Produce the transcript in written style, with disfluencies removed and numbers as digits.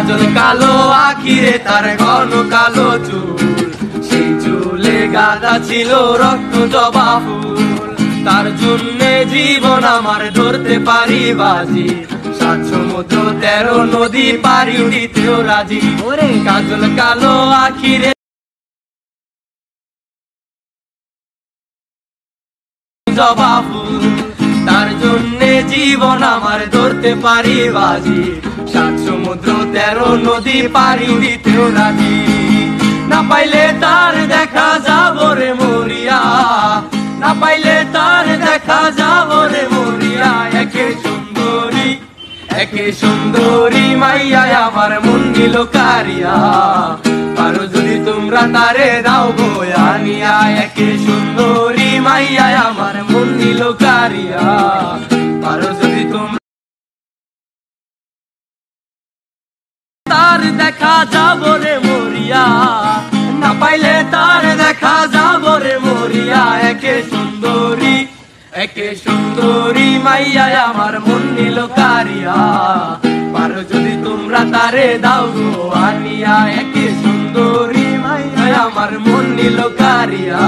কাজল কালো আখিরে তার ঘন কালো চুল, সেই চুলে গাঁদা ছিল রক্ত জবা ফুল। তার জন্যে জীবন আমার ধরতে পারি বাজি, 7 সমুদ্র 13 নদী পারি উড়িতেও রাজি। ওরে কাজল কালো আখিরে জবা ফুল, তার জন্যে জীবন আমার ধরতে পারি বাজি, 7 সমুদ্র 13 নদী পারি উড়িতেও রাজি। না পাইলে তার দেখা যাব রে মরিয়া, না পাইলে তার দেখা যাব রে মরিয়া। একে সুন্দরী মাইয়া আমার মন নিল কারিয়া, পারো যদি তোমরা তারে দাও গো আনিয়া। একে সুন্দরী মাইয়া আমার মন নিল কারিয়া, পারো যদি তোমরা তার দেখা যাব রে মরিয়া, না পাইলে তার দেখা যাব রে মরিয়া। একে সুন্দরী মাইয়া আমার মন নিল কারিয়া, পারো যদি তোমরা তারে দাও গো আনিয়া। একে সুন্দরী মাইয়া আমার মন নিল কারিয়া।